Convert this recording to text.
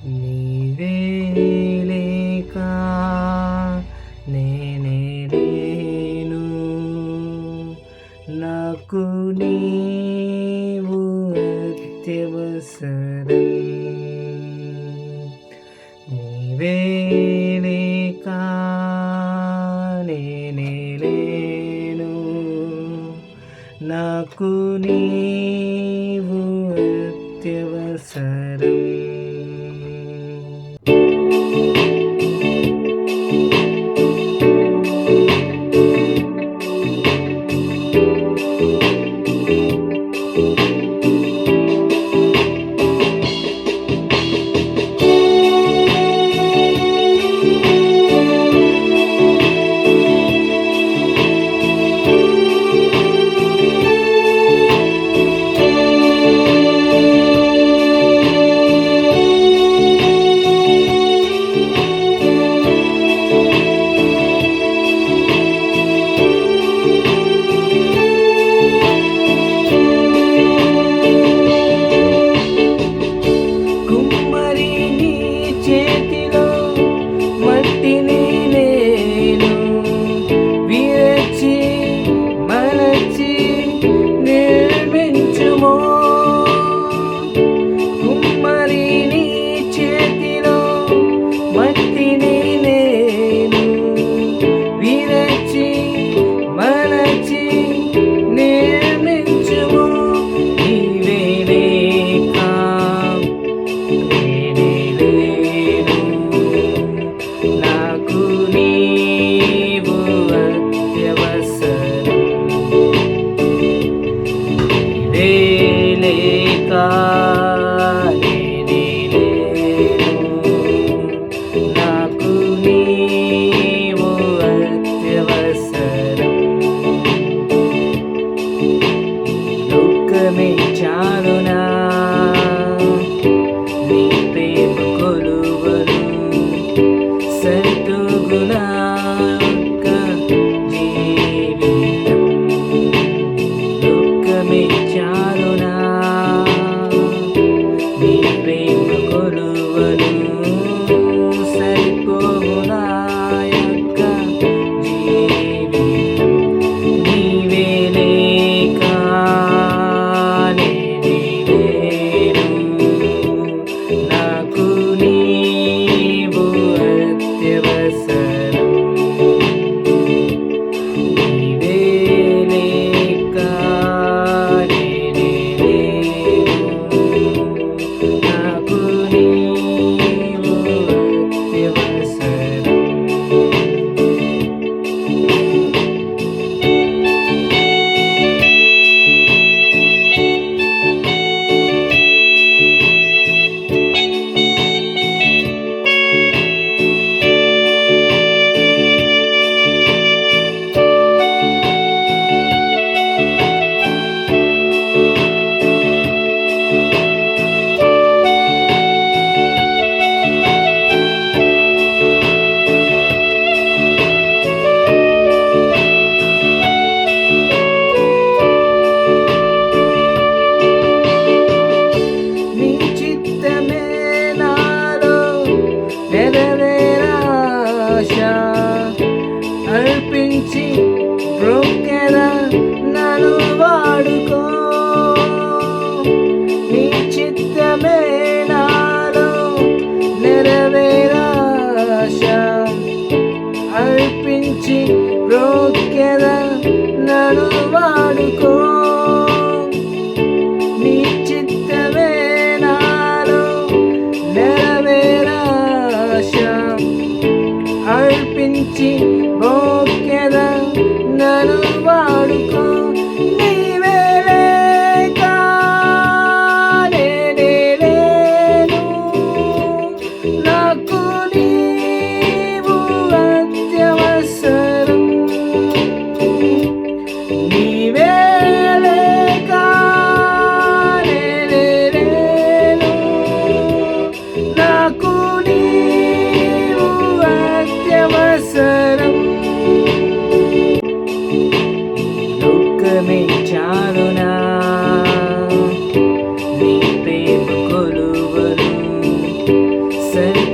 నీవే లేక నేనే లేను, నాకు నీవు అత్యవసరం. నీవే లేక నేనే లేను, నాకు నీవు అత్యవసరం. చాలునా నీ ప్రేమ కొలువను సరితూగునా ఒక్క జీవితం. దుఃఖమే చాలునా నీ ప్రేమ కొలువను సరిపోగునా ఒక్క జీవితం. నీవే లేక అర్పించి బ్రోకెరా నన్ను వాడుకో. నీ చిత్తమే నాలో నెరవేరాశ. అర్పించి బ్రోకెరా నన్ను వాడుకో. నీ చిత్తమే నాలో నెరవేరాశ. అర్పించి ఓకేదా నన్ను వాడుకో. నీవే లేక నేనే లేను, నాకు నీవు అత్యవసరం. నీవే లేక నేనే లేను, నాకు నీవు అత్యవసరం. దుఃఖమే చాలునా నీ ప్రేమ కొలువను సరి